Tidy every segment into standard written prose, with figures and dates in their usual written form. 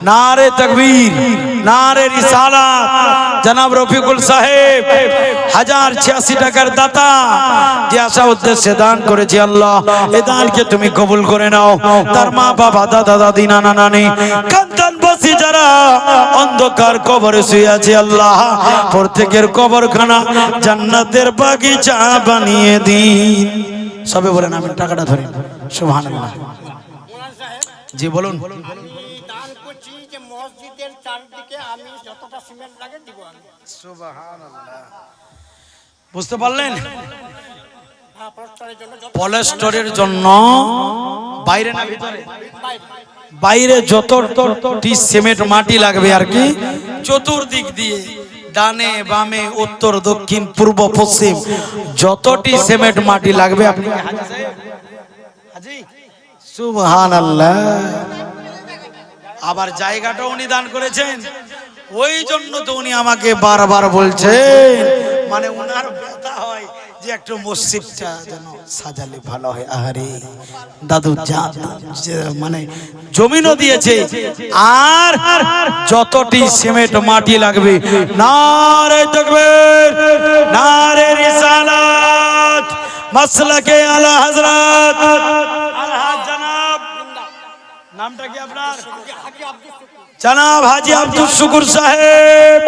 नारे तकबीर नारे रिसालत जनाब रफिकुल साहेब 1086 টাকার দাতা যে আশা উদ্দেশ্যে দান করেছে আল্লাহ এই দানকে তুমি কবুল করে নাও তার মা বাবা দাদা দাদি নানা নানি কান্তানবাসী যারা অন্ধকার কবরে শুয়ে আছে আল্লাহ প্রত্যেকের কবরখানা জান্নাতের বাগিচা বানিয়ে দিন সবে বলেন আমি টাকাটা ধরে সুবহানাল্লাহ জি বলুন মসজিদের চারদিকে আমি যতটা সিমেন্ট লাগে দিব আমি সুবহানাল্লাহ বুঝতে পারলেন পলেস্টরের জন্য বাইরে না ভিতরে বাইরে যতটি সিমেন্ট মাটি লাগবে আর কি চতুর্দিক দিয়ে ডানে বামে উত্তর দক্ষিণ পূর্ব পশ্চিম যতটি সিমেন্ট মাটি লাগবে আপনি হাজী সাহেব হাজী সুবহানাল্লাহ আবার জায়গাটা উনি দান করেছেন ওই জন্য তো উনি আমাকে বারবার বলছেন মানে ওনার ব্যথা হয় যে একটু মসজিদটা যেন সাজালে ভালো হয় আহারে দাদু যা মানে জমিনও দিয়েছে আর যতটি সিমেন্ট মাটি লাগবে নারে তাকবীর নারে রিসালাত মাসলাকে আলা হযরত আলহাজ জনাব নামটা কি আপনার জনাব হাজী আব্দুল শুকুর সাহেব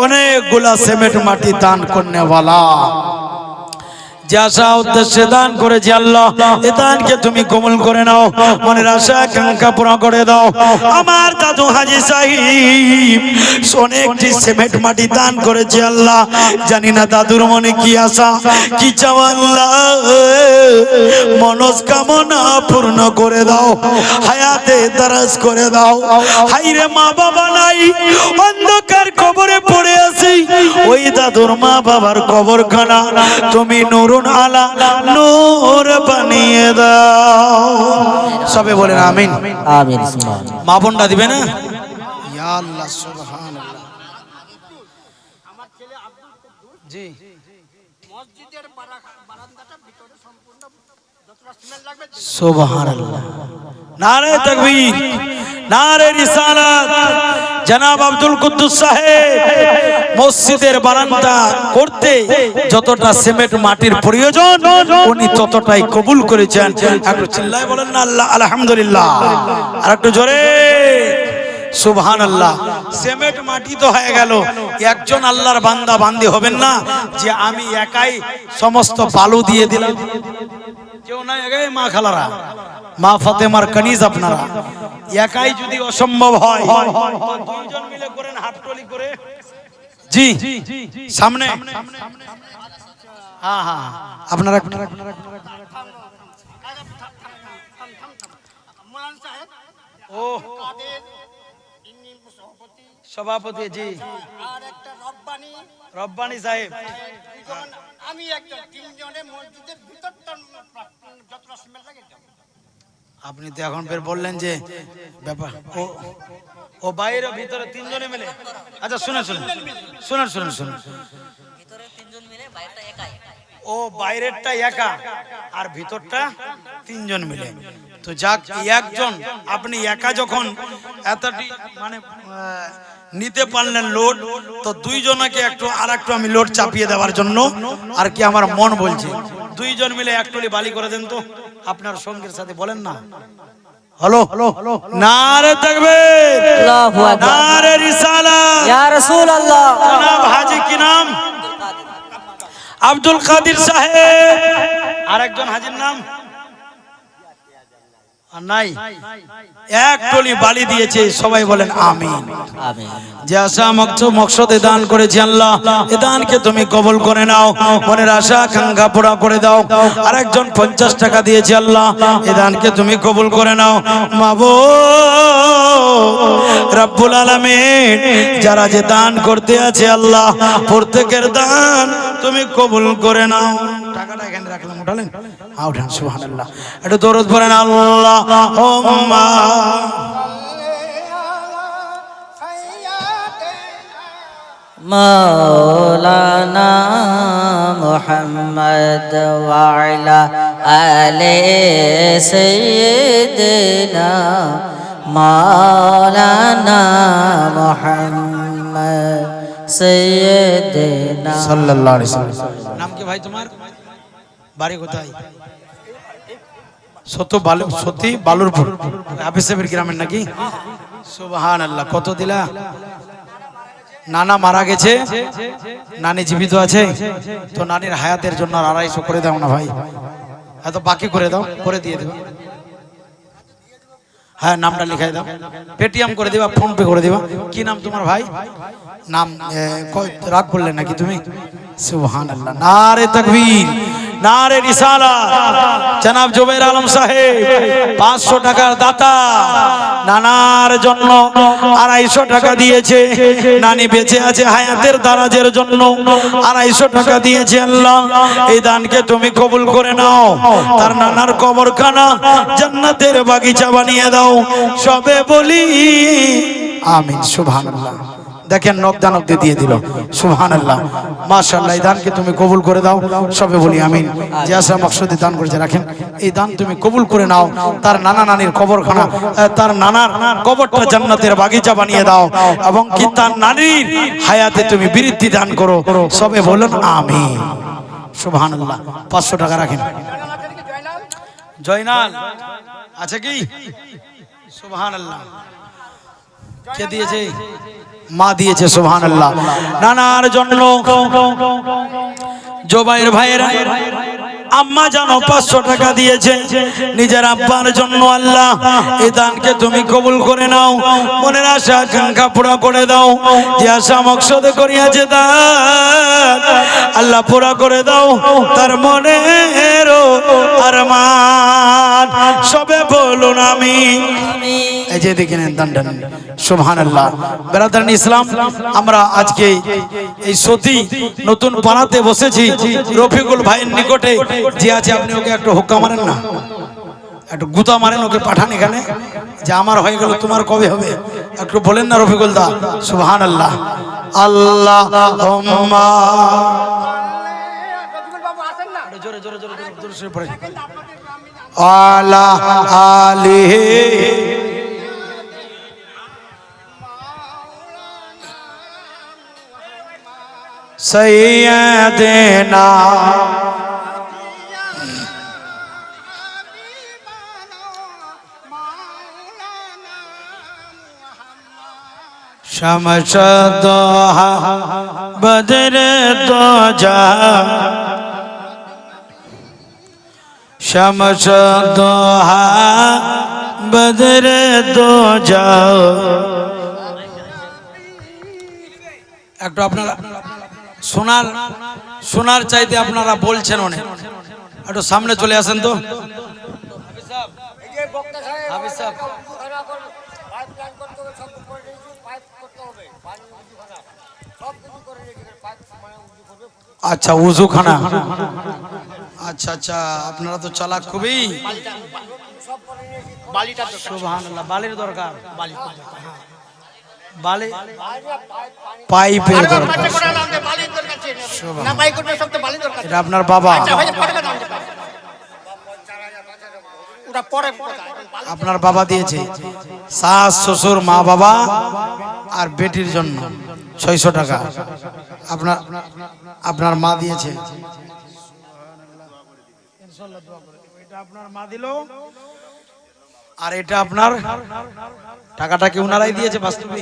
অনেকগুলা সিমেন্ট মাটি দান করনে वाला যাসা উদ্দেশ্যে দান করেছি আল্লাহ এই দানকে তুমি কবুল করে নাও মনের আশা আকাঙ্ক্ষা পূরণ করে দাও আমার দাদু হাজী সাহেব অনেকটি সিমেন্ট মাটি দান করেছে আল্লাহ জানি না দাদুর মনে কি আশা কি চাও আল্লাহ মনস্কামনা পূর্ণ করে দাও হায়াতে দারাজ করে দাও হায়রে মা বাবা নাই অন্ধকার কবরে পড়ে আছি ওই দাদুর মা বাবার কবরখানা তুমি নূর আলা নূর বানিয়ে দাও সবে বলেন আমিন আমিন মা বোনটা দিবে না ইয়া আল্লাহ সুবহানাল্লাহ আমার ছেলে আব্দুল জি মসজিদের বারান্দাটা ভিতরে সম্পূর্ণ যতটা সিমেন্ট লাগবে সুবহানাল্লাহ নারে তাকবীর নারে রিসালাত জনাব আব্দুল কুদ্দুস সাহেব মসজিদের বারান্দা করতে যতটা সিমেন্ট মাটির প্রয়োজন উনি ততটাই কবুল করেছেন একটু চিল্লায় বলেন না আল্লাহ আলহামদুলিল্লাহ আর একটু জোরে সুবহানাল্লাহ সিমেন্ট মাটি তো হয়ে গেল একজন আল্লাহর বান্দা বান্দি হবেন না যে আমি একাই সমস্ত বালু দিয়ে দিলাম কেউ না একাই মা খালারা মা ফাতেমার কানিজ আপনারা একাই যদি অসম্ভব হয় তো দুইজন মিলে করেন হাততালি করে জি সামনে হ্যাঁ হ্যাঁ আপনারা ও সভাপতি জি আর একটা রব্বানি সাহেব আমি একজন তিনজনে মসজিদের ভিতরটা যতটা সিমেন্ট লাগে আপনি তো এখন ফের বললেন যে ব্যাপার ও বাইরে ভিতরে তিনজনে মিলে আচ্ছা শুনুন ভিতরে তিনজন মিলে বাইরেটা একা ও বাইরেরটা একা আর ভিতরটা তিনজন মিলে তো যাক একজন আপনি একা যখন এতটি মানে নিতে পারলেন লোড তো দুইজনকে একটু আরেকটু আমি লোড চাপিয়ে দেওয়ার জন্য আর কি আমার মন বলছে দুইজন মিলে একটুলি বালি করে দেন তো আপনার সঙ্গীর সাথে বলেন না হ্যালো নারে তাকবীর আল্লাহু আকবার নারে রিসালাত ইয়া রাসূলুল্লাহ জনাব হাজী কি নাম আব্দুল কাদের সাহেব আরেকজন হাজীর নাম নাই এক টলি বালি দিয়েছে সবাই বলেন আমিন আমিন যে আশা মকসদে দান করেছি আল্লাহ এই দানকে তুমি কবুল করে নাও মনের আশা আকাঙ্ক্ষা পুরা করে দাও আরেকজন 50 টাকা দিয়েছে আল্লাহ এই দানকে তুমি কবুল করে নাও মাবুদ রব্বুল আলামিন যারা যে দান করতে আছে আল্লাহ প্রত্যেকের দান তুমি কবুল করে নাও টাকাটা এখানে রাখলাম উঠালেন হ্যাঁ উঠান সুবহানাল্লাহ একটু দরুদ পড়েন আল্লাহুম্মা মাওলানা মুহাম্মদ ওয়া আলা আলি সাইয়্যিদিনা মাওলানা মুহাম্মদ সাইয়্যিদিনা সাল্লাল্লাহু আলাইহি ওয়াসাল্লাম। নাম কি ভাই তোমার? বাড়ি কোথায়? সতী বালুরপুর হাফিজ সাহেবের গ্রামের নাকি? সুবহানাল্লাহ। কত দিলা? নানা মারা গেছে, নানি জীবিত আছে, তো নানির হায়াতের জন্য 250 করে দাও না ভাই, এত বাকি করে দাও, করে দিয়ে দেবো। হ্যাঁ নামটা লিখাই দাও, পেটিএম করে দিবা, ফোন পে করে দিবা। কি নাম তোমার ভাই? নাম রাগ করলে নাকি তুমি? সুবহানাল্লাহ। নারে তাকবীর, নারে রিসালাত। জনাব জুবাইর আলম সাহেব 500 টাকার দাতা, নানার জন্য 250 টাকা দিয়েছে। নানি বেঁচে আছে, হায়াতের দারাজের জন্য 250 টাকা দিয়েছে। আল্লাহ এই দানকে তুমি কবুল করে নাও, তার নানার কবরখানা জান্নাতের বাগিচা বানিয়ে দাও। সবে বলি আমিন। সুবহানাল্লাহ। দেখেন নকদানক দিয়ে দিল। সুবহানাল্লাহ, মাশাআল্লাহ। এই দানকে তুমি কবুল করে দাও, সবে বলি আমিন। যে আশা মাকসুদে দান করেছে রাখেন, এই দান তুমি কবুল করে নাও। তার নানা নানির কবরখানা, তার নানার কবরটা জান্নাতের বাগিচা বানিয়ে দাও, এবং কি তার নানির হায়াতে তুমি বৃদ্ধি দান করো। সবে বলুন আমিন। সুবহানাল্লাহ। 500 টাকা রাখেন। জয়নাল আছে কি? সুবহানাল্লাহ। কে দিয়েছে? মা দিয়েছে। সুবহানাল্লাহ। নানার জন্য জুবাইর ভাইয়ের আম্মা জানো 500 টাকা দিয়েছে নিজের আব্বার জন্য। আল্লাহ এই দানকে তুমি কবুল করে নাও, মনের আশা আকাঙ্ক্ষা পুরা করে দাও। যে আশা মকসদে করিয়াছে দান আল্লাহ পুরা করে দাও, তার মনের আরমান। সবে বলুন আমিন। এই যে দেখেন দানটা। সুবহানাল্লাহ। বেরাদারান ইসলাম, আমরা আজকে এই সতী নতুন পাড়াতে বসেছি। রফিকুল ভাইয়ের নিকটে যে আছে, আপনি ওকে একটু হুক্কা মারেন না, একটু গুতা মারেন, ওকে পাঠান এখানে, যে আমার হয়ে গেল তোমার কবে হবে, একটু বলেন না রফিকুল দা। সুবহানাল্লাহ। আল্লাহুম্মা জোরে জোরে জোরে জোরে পড়ে আলা আলিহি সাইয়্যিদিনা শামস দোহা বদর দোজা, শামস দোহা বদর দোজা। একটু আপনারা সোনার চাইতে আপনারা বলছেন অনেক, একটু সামনে চলে আসেন তো। আচ্ছা উজুখানা, আচ্ছা আচ্ছা, আপনারা তো চালাক খুবই। সুবহানাল্লাহ। বালির দরকার, পাইপের দরকার। এটা আপনার বাবা, আপনার বাবা দিয়েছে। শাশ শ্বশুর মা বাবা আর বেটির জন্য 600 টাকা আপনার মা দিয়েছে। এটা আপনার মা দিল, আর এটা আপনার টাকাটা কি উনারাই দিয়েছে বাস্তবে?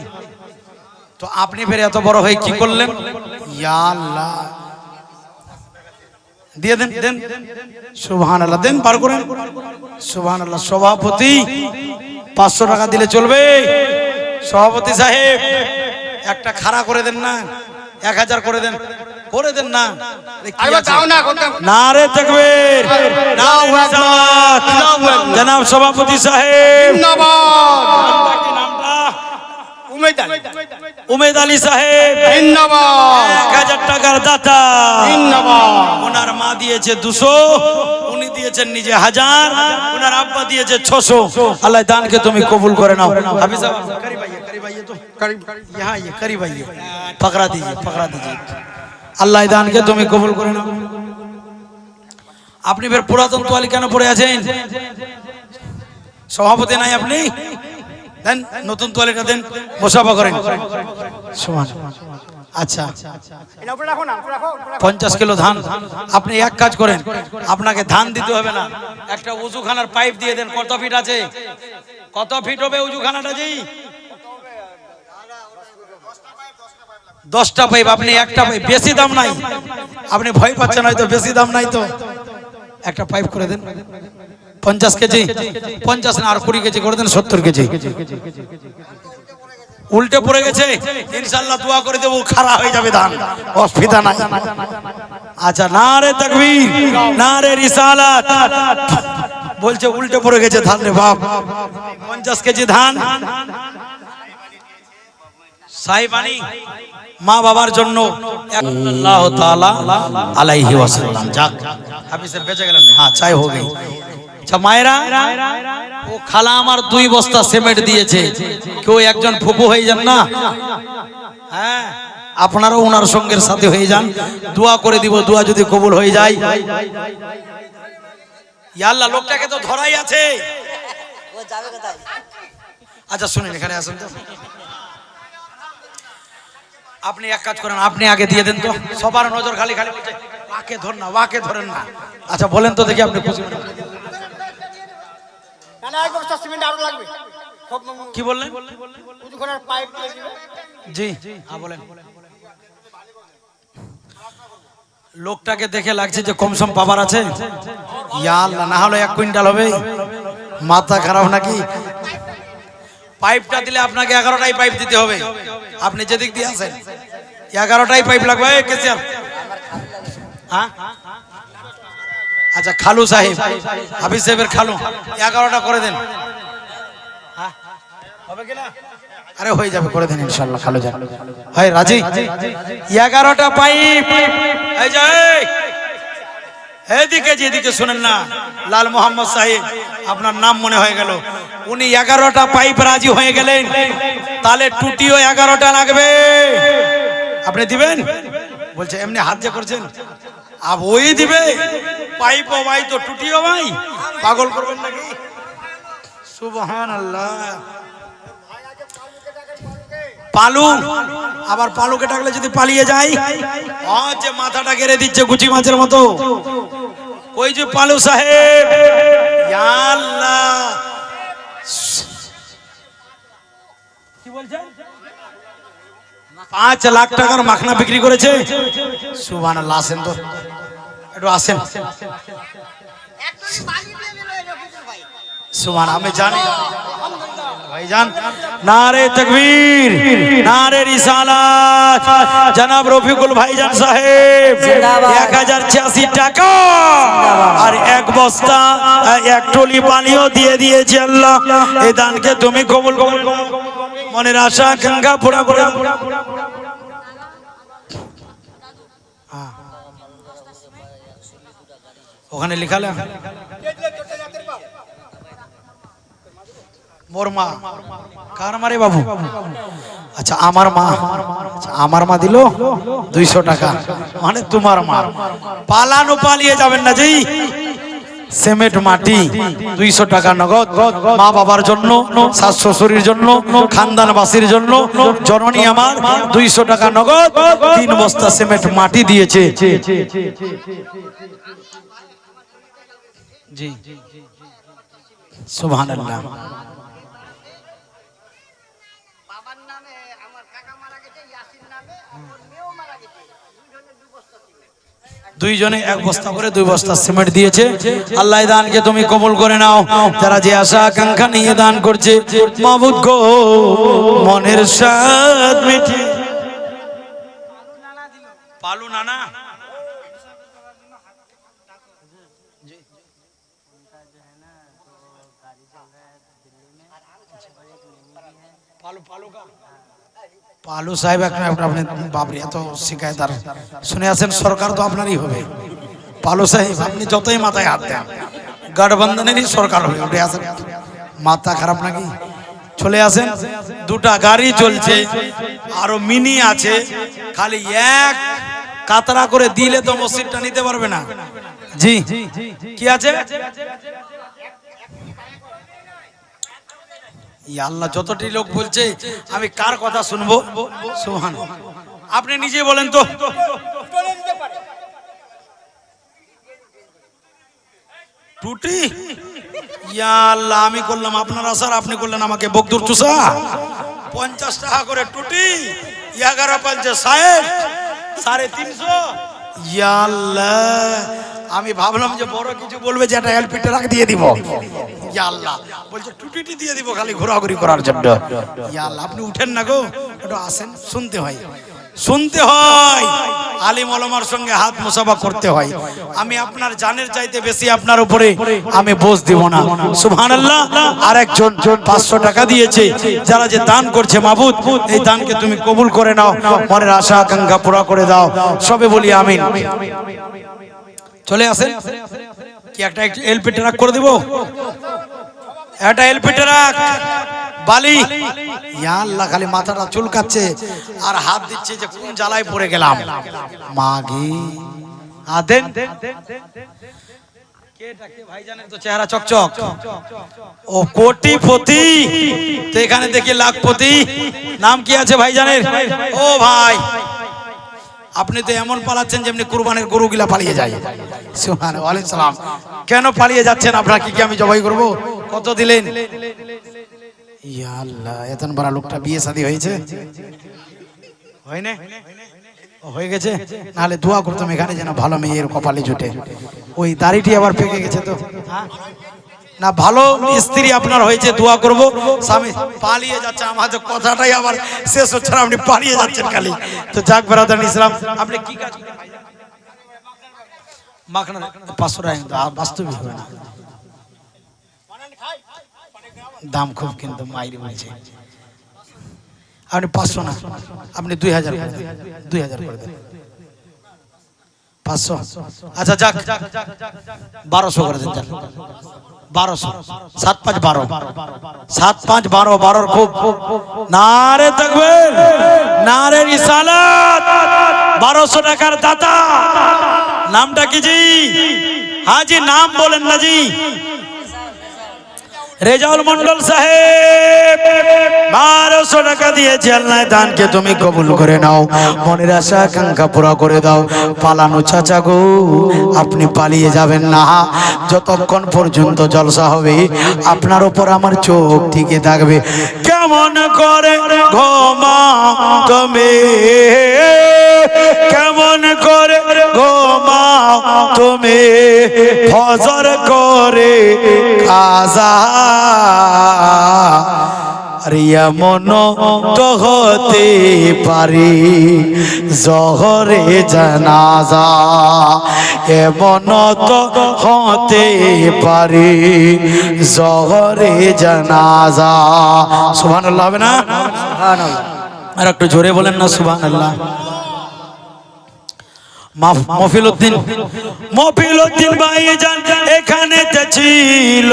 তো আপনি ফের এত বড় হয়ে কি করলেন? ইয়া আল্লাহ, দিয়ে দেন দেন। সুবহানাল্লাহ। দেন, পার করেন। সুবহানাল্লাহ। সভাপতি 500 টাকা দিলে চলবে? সভাপতি সাহেব একটা খাড়া করে দেন না, 1000 করে দেন, করে দেন না। নারে তাকবীর, জনাব সভাপতি সাহেব। উমেদ আলী সাহেব 1000 টাকার দাতা। ওনার মা দিয়েছে 200, উনি দিয়েছেন নিজে 1000, ওনার আব্বা দিয়েছে 600। আল্লাহ দানকে তুমি কবুল করে নাও। হাফিজ সাহেব পকড়া দিজিয়ে। আল্লাহ দানকে তুমি কবুল করে নাও। আপনি ফের পুরাতন তোয়ালি কেন পড়ে আছেন? সভাপতি নাই আপনি? দেন নতুন তোয়ালেটা দেন, মুসাফা করেন। সমান। আচ্ছা 50 কিলো ধান। আপনি এক কাজ করেন, আপনাকে ধান দিতে হবে না, একটা উজুখানার পাইপ দিয়ে দেন। কত ফিট আছে? কত ফিট হবে উজুখানাটা? জি 10টা পাইপ। আপনি একটা পাইপ, বেশি দাম নাই, আপনি ভয় পাচ্ছেন হয়তো বেশি দাম নাই তো একটা পাইপ করে দেন। 50 কেজি, 50 না আর 20 কেজি করে দেন, 70 কেজি। উল্টে পড়ে গেছে, ইনশাআল্লাহ দোয়া করে দেবো, খাড়া হয়ে যাবে ধান, অসুবিধা নাই। আচ্ছা, নারে তাকবীর, নারে রিসালাত। বলছে উল্টে পড়ে গেছে ধান রে বাপ। 50 কেজি ধান সাহেবানি মা বাবার জন্য। আল্লাহু তাআলা আলাইহি ওয়াসাল্লাম। যাক, হাফিজের বেঁচে গেলেন। হ্যাঁ, চাই हो गई। আচ্ছা মায়েরা, ও খালা আমার 2 বস্তা সিমেন্ট দিয়েছে, কেউ একজন ফুপু হয়ে যান না? হ্যাঁ, আপনারাও ওনার সঙ্গের সাথে হয়ে যান, দোয়া করে দিব, দোয়া যদি কবুল হয়ে যায়। ইয়া আল্লাহ, লোকটাকে তো ধরাই আছে। ও যাবে কোথায়? আচ্ছা শুনেন, এখানে আসেন তো। আপনি এক কাজ করেন, আপনি আগে দিয়ে দেন তো, সবার নজর খালি খালি বলছে ওয়াকে ধর না, ওয়াকে ধরেন না। আচ্ছা বলেন তো দেখি, আপনি খুশি কি বললেন? জি হ্যাঁ বলেন। লোকটাকে দেখে লাগছে যে কমসম পাবার আছে। ইয়া আল্লাহ, না হলে 1 কুইন্টাল হবে। মাথা খারাপ নাকি? পাইপটা দিলে আপনাকে 11টাই পাইপ দিতে হবে। আপনি যেদিক দিয়ে আছেন 11টাই পাইপ লাগবে। কেসিয়ার, হ্যাঁ আচ্ছা, খালু সাহেব, হাফিজ সাহেবের খালু, 11টা করে দেন। হ্যাঁ হবে কিনা? আরে হয়ে যাবে, করে দেন ইনশাআল্লাহ। খালু যান ভাই রাজি? 11টা পাইপ। এই যে এদিকে, যেদিকে শুনেন না, লাল মোহাম্মদ সাহেব, আপনার নাম মনে হয়ে গেল, উনি 11টা পাইপ রাজি হয়ে গেলেন। তাহলে টুটিও 11টা লাগবে। আপনি দিবেন? বলছে এমনি হাত যে করছেন, আব ওই দিবে। পাইপও ভাই তো টুটিও ভাই, পাগল করবেন নাকি? সুবহানাল্লাহ। পালু, আবার পালুকে ডাকলে যদি পালিয়ে যায়, যে মাথাটা গেড়ে দিচ্ছে গুচি মাছের মতো। ওই যে পালু সাহেব, ইয়া আল্লাহ। কি বলছেন? 5 লাখ টাকার মাখনা বিক্রি করেছে। সুবহানাল্লাহ। আসেন তো, একটু আসেন। সুবহান, আমি জানি ভাইজান। নারে তাকবীর, নারে রিসালাত। জনাব রফিকুল ভাইজান সাহেব 1086 টাকা আর 1 বস্তা 1 টলি পানিও দিয়ে দিয়েছে। আল্লাহ এই দানকে তুমি কবুল করো, মনের আশা আকাঙ্ক্ষা পুরা করে। ওখানে লিখালে মোর মা। কার মারে বাবু? আচ্ছা আমার মা। আচ্ছা আমার মা দিল 200 টাকা, মানে তোমার মা। পালানো, পালিয়ে যাবেন না জি। সিমেন্ট মাটি 200 টাকা নগদ, মা বাবার জন্য, শাশ শ্বশুরের জন্য, খানদানবাসীর জন্য। জননী আমার 200 টাকা নগদ, 3 বস্তা সিমেন্ট মাটি দিয়েছে। জি সুবহানাল্লাহ। দুইজনে 1 বস্তা করে 2 বস্তা সিমেন্ট দিয়েছে। আল্লাহ দানকে তুমি কবুল করে নাও। যারা যে আশা আকাঙ্ক্ষা নিয়ে দান করছে, মাবুদ গো মনের স্বাদ মিটিয়ে। পালু নানা পালু সাহেব আপনি বাবরি এত শিকায়ত শুনে আছেন, সরকার তো আপনারই হবে। পালু সাহেব আপনি যতই মাথায় হাত দেন, গঠবন্ধনেরই সরকার হবে। উঠে আসেন, মাথা খারাপ নাকি? চলে আসেন। 2টা গাড়ি চলছে, আরো মিনি আছে। খালি 1 কাতরা করে দিলে তো মসজিদটা নিতে পারবে না। জি কি আছে? ইয়া আল্লাহ, যতটি লোক বলছে আমি কার কথা শুনবো? সুবহান। আপনি নিজে বলেন তো, টুটি? ইয়া আল্লাহ, আমি করলাম আপনার আসার, আপনি করলেন আমাকে বকদুর চুষা। 50 টাকা করে টুটি, 11 পাঁচে 60, 350। ইয়া আল্লাহ, আমি ভাবলাম যে বড় কিছু বলবে যে একটা এলপি ট্রাক দিয়ে দিব। ইয়া আল্লাহ, বলছে টুটিটি দিয়ে দিব খালি ঘোরাঘুরি করার জন্য। ইয়া আল্লাহ, আপনি উঠেন না গো, একটু আসেন, শুনতে হয়, শুনতে হয়, আলিম ওলামার সঙ্গে হাত মুসাফা করতে হয়। আমি আপনার জানের চাইতে বেশি আপনার উপরে আমি বোঝ দিব না। সুবহানাল্লাহ। আরেকজন 500 টাকা দিয়েছে, যারা যে দান করছে, মাবুদ এই দানকে তুমি কবুল করে নাও, মনের আশা আকাঙ্ক্ষা পুরা করে দাও, সবে বলি আমিন। চলে আসেন, কি একটা এলপি ট্রাক করে দিব, একটা এলপি ট্রাক বালি। ইয়া আল্লাহ, খালি মাথাটা চুলকাচ্ছে আর হাত দিচ্ছে যে কোন জ্বালায় পড়ে গেলাম। মাগি আদেন ভাইজানের তো চেহারা চকচক, ও কোটিপতি, তো এখানে দেখি লাখপতি। নাম কি আছে ভাইজানের? ও ভাই, আপনি তো এমন পালাচ্ছেন যেমনি কুরবানের গরুগুলা পালিয়ে যায়। সুবহানাল্লাহ, ওয়ালাইকুম সালাম। কেন পালিয়ে যাচ্ছেন? আপনার কি আমি জবাই করব? কত দিলেন? ইয়া আল্লাহ, এতন বড় লোকটা বিয়ে শাদী হয়েছে? হয় না? হয়ে গেছে, নাহলে দোয়া করতাম এখানে যেন ভালো মেয়ের কপালে জুটে। ওই দাড়িটি আবার পেকে গেছে তো না, ভালো স্ত্রী আপনার হয়েছে, দোয়া করব। স্বামী পালিয়ে যাচ্ছে, আমাদের কথাটাই আবার শেষ হচ্ছে না, আপনি পালিয়ে যাচ্ছেন খালি। তো যাক ব্রাদার ইসলাম, আপনি কি কাজ করেন? মাখনা 500 টাকা বাস্তবিক হবে না, দাম খুব, কিন্তু মাইরি বলছে। আপনি 500 না, আপনি 2000 করে দেন, 2000 করে দেন, 500। আচ্ছা যাক, 1200 করে দেন, 1200, 7 5 12, 7 5 12, 12 খুব। নারে তাকবীর, নারে রিসালাত। 1200 টাকার দাতা, নামটা কি জি? হাজি নাম বলেন না জি। রেজাউল মন্ডল সাহেব 1200 টাকা দিয়েছে। আল্লাহ দানকে তুমি কবুল করে নাও, মনের আশা আকাঙ্ক্ষা পুরা করে দাও। পালানো চাচা গো, আপনি পালিয়ে যাবেন না, যতক্ষণ পর্যন্ত জলসা হবে আপনার উপর আমার চোখ টিকে থাকবে। কেমন করে ঘুমাও তুমি, কেমন করে ঘুমাও তুমি, ফজর করে কাজা এমন তো হতে পারে জহরে জানাজা, এমন তো হতে পারে জহরে জানাজা। সুবহানাল্লাহ হবে না? সুবহানাল্লাহ। আর একটু জোরে বলেন না সুবহানাল্লাহ। মফিলউদ্দিন ভাইজান এখানে ছিল,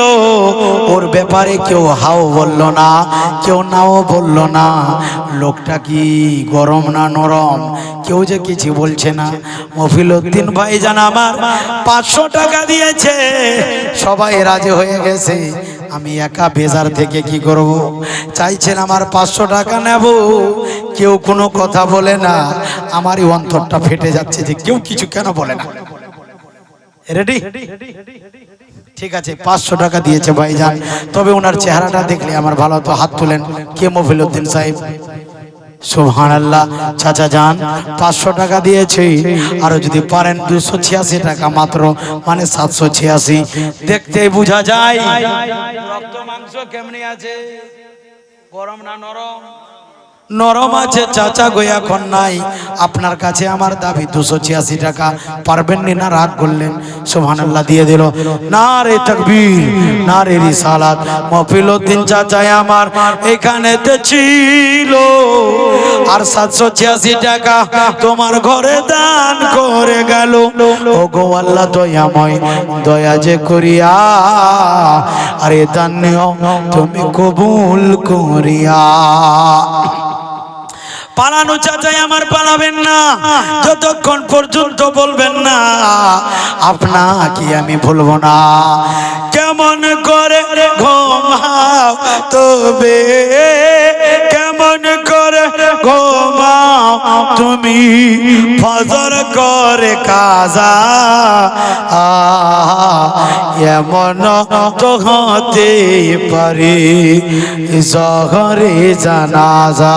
ওর ব্যাপারে কেউ হাও বলল না, কেউ নাও বলল না। লোকটা কি গরম না নরম, কেউ যে কিছু বলছে না। মফিলউদ্দিন ভাইজান আমার 500 টাকা দিয়েছে, সবাই রাজি হয়ে গেছে। আমি একা বেজার থেকে কি করব, চাইছেন আমার 500 টাকা নেব, কেউ কোনো কথা বলে না। আমারই অন্তরটা ফেটে যাচ্ছে যে কেউ কিছু কেন বলে না। রেডি? ঠিক আছে, 500 টাকা দিয়েছে ভাইজান, তবে ওনার চেহারাটা দেখলে আমার ভালো হতো। হাত তুলেন, কে? মফিলউদ্দিন সাহেব। সুবহানাল্লাহ। চাচা যান 500 টাকা দিয়েছে, আরো যদি পারেন 286 টাকা মাত্র, মানে 786। দেখতে বোঝা যায় রক্ত মাংস কেমনি আছে, গরম না নরম? নরম আছে চাচা গো, এখন নাই। আপনার কাছে আমার দাবি 286 টাকা, পারবেন না? রাগ করলেন। সুবহানাল্লাহ, দিয়ে দিল। নারে তাকবীর, নারে রিসালাত। মফিলউদ্দিন চাচাই আমার এখানেতে ছিল, আর 786 টাকা তোমার ঘরে দান করে গেল। ও গো আল্লাহ দয়াময়, দয়া যে করিয়া আরে দান নিও তুমি কবুল করিয়া। পালানো চাচাই আমার পালাবেন না যতক্ষণ পর্যন্ত বলবেন না আপনাকে আমি ভুলবো না। কেমন করে ঘুমাও তবে, কেমন করে ঘুমাও তুমি ফজর করে কাজা, এমন তো হতে পারে জহরে জানাজা।